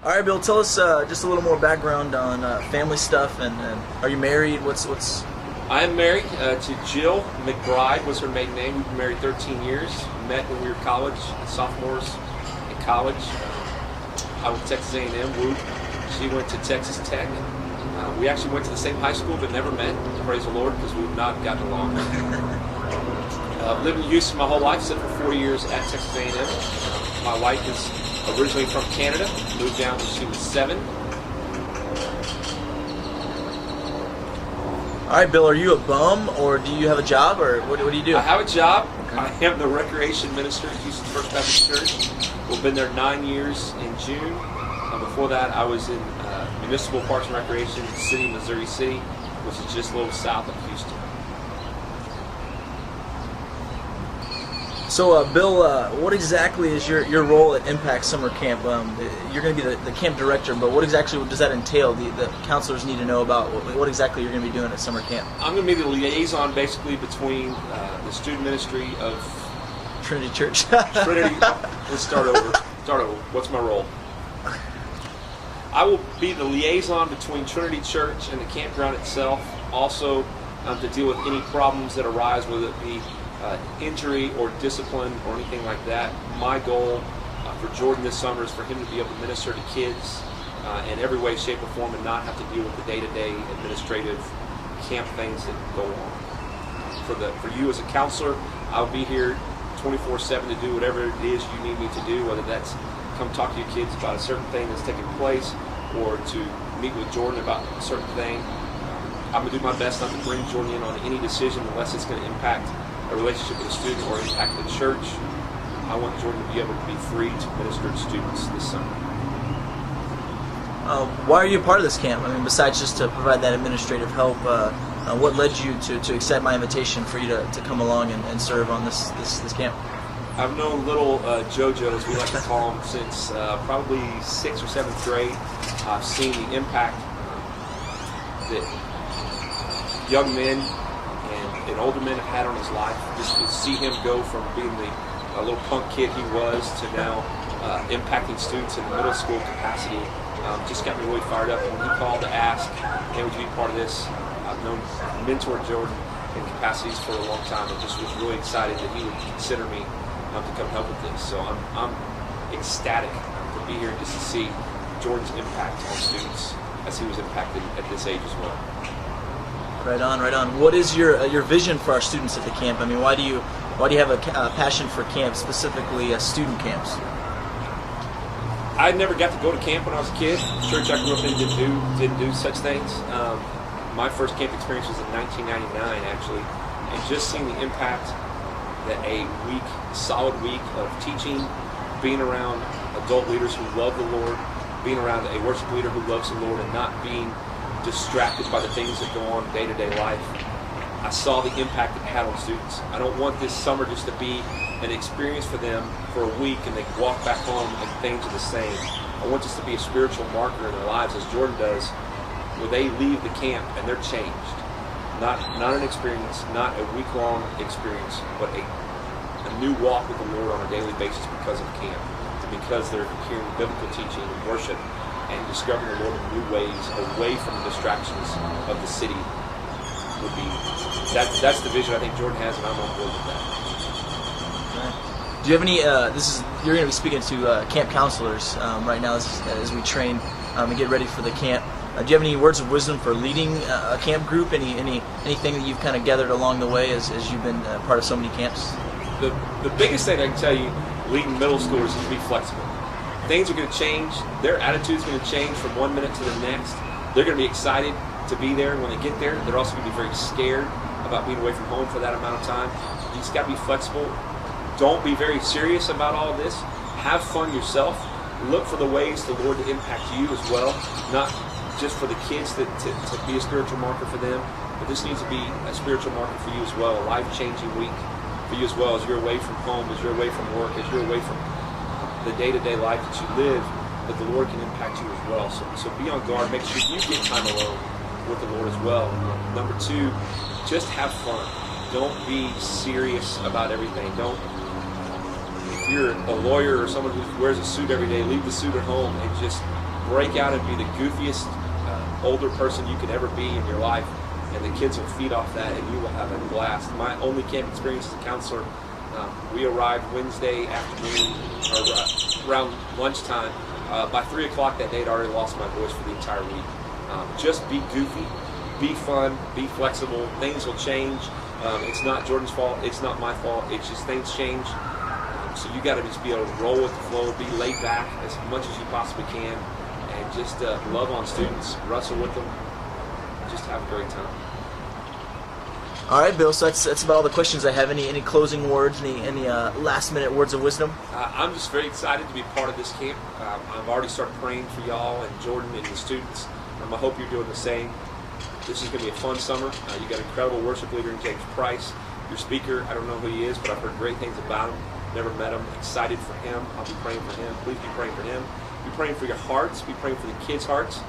All right, Bill, tell us just a little more background on family stuff, and are you married? What's? I am married to Jill McBride, was her maiden name. We've been married 13 years. Met when we were college, sophomores in college. I went to Texas A&M, Wood. She went to Texas Tech. We actually went to the same high school but never met, praise the Lord, because we've not gotten along. Lived in Houston my whole life, except for 4 years at Texas A&M. My wife is originally from Canada, moved down when she was 7. All right, Bill, are you a bum, or do you have a job, or what do you do? I have a job. Okay. I am the recreation minister at Houston First Baptist Church. We've been there 9 years in June. Before that, I was in Municipal Parks and Recreation in City, Missouri City, which is just a little south of Houston. So, Bill, what exactly is your role at Impact Summer Camp? You're going to be the camp director, but what exactly does that entail? The counselors need to know about what exactly you're going to be doing at summer camp. I'm going to be the liaison, basically, between the student ministry of Trinity Church. Trinity. Let's start over. What's my role? I will be the liaison between Trinity Church and the campground itself. Also, to deal with any problems that arise, whether it be injury or discipline or anything like that. My goal for Jordan this summer is for him to be able to minister to kids in every way, shape, or form, and not have to deal with the day-to-day administrative camp things that go on. For you as a counselor, I'll be here 24/7 to do whatever it is you need me to do, whether that's come talk to your kids about a certain thing that's taking place or to meet with Jordan about a certain thing. I'm going to do my best not to bring Jordan in on any decision unless it's going to impact a relationship with a student or impact the church. I want Jordan to be able to be free to minister to students this summer. Why are you a part of this camp? I mean, besides just to provide that administrative help, what led you to accept my invitation for you to come along and serve on this camp? I've known little JoJo, as we like to call him, since probably 6th or 7th grade. I've seen the impact that young men and older men have had on his life. Just to see him go from being a little punk kid he was to now impacting students in the middle school capacity just got me really fired up. And when he called to ask, hey, would you be part of this? I've mentored Jordan in capacities for a long time and just was really excited that he would consider me to come help with this. So I'm ecstatic to be here just to see Jordan's impact on students as he was impacted at this age as well. Right on, right on. What is your vision for our students at the camp? I mean, why do you have a passion for camp, specifically student camps? I never got to go to camp when I was a kid. The church I grew up in didn't do such things. My first camp experience was in 1999, actually, and just seeing the impact that a solid week of teaching, being around adult leaders who love the Lord, being around a worship leader who loves the Lord, and not being distracted by the things that go on in day-to-day life. I saw the impact it had on students. I don't want this summer just to be an experience for them for a week and they can walk back home and things are the same. I want this to be a spiritual marker in their lives, as Jordan does, where they leave the camp and they're changed. Not an experience, not a week-long experience, but a new walk with the Lord on a daily basis because of camp, because they're hearing biblical teaching and worship and discovering the Lord in new ways away from the distractions of the city. That's the vision I think Jordan has, and I'm on board with that. Right. Do you have any? You're going to be speaking to camp counselors right now as we train and get ready for the camp. Do you have any words of wisdom for leading a camp group? Anything that you've kind of gathered along the way as you've been part of so many camps? The biggest thing I can tell you, leading middle schoolers, is to be flexible. Things are going to change. Their attitude's going to change from one minute to the next. They're going to be excited to be there. When they get there, they're also going to be very scared about being away from home for that amount of time. You just got to be flexible. Don't be very serious about all of this. Have fun yourself. Look for the ways the Lord to impact you as well. Not just for the kids to be a spiritual marker for them, but this needs to be a spiritual marker for you as well, a life-changing week for you as well, as you're away from home, as you're away from work, as you're away from the day-to-day life that you live, that the Lord can impact you as well. So be on guard. Make sure you get time alone with the Lord as well. Number 2, just have fun. Don't be serious about everything. If you're a lawyer or someone who wears a suit every day, leave the suit at home and just break out and be the goofiest older person you could ever be in your life, and the kids will feed off that, and you will have a blast. My only camp experience as a counselor, we arrived Wednesday afternoon, or around lunchtime. By 3 o'clock that day, I'd already lost my voice for the entire week. Just be goofy, be fun, be flexible. Things will change. It's not Jordan's fault. It's not my fault. It's just things change. So you got to just be able to roll with the flow, be laid back as much as you possibly can, and just love on students, wrestle with them, just have a great time. All right, Bill. So that's about all the questions I have. Any closing words? Any last minute words of wisdom? I'm just very excited to be part of this camp. I've already started praying for y'all and Jordan and the students. I hope you're doing the same. This is going to be a fun summer. You got an incredible worship leader in James Price. Your speaker, I don't know who he is, but I've heard great things about him. Never met him. Excited for him. I'll be praying for him. Please be praying for him. Be praying for your hearts. Be praying for the kids' hearts.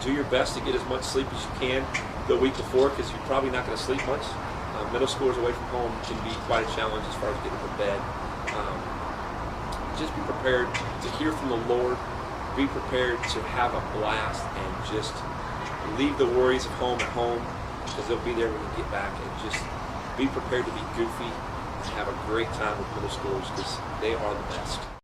Do your best to get as much sleep as you can the week before, because you're probably not going to sleep much. Middle schoolers away from home can be quite a challenge as far as getting to bed. Just be prepared to hear from the Lord. Be prepared to have a blast and just leave the worries of home at home, because they'll be there when you get back. And just be prepared to be goofy and have a great time with middle schoolers, because they are the best.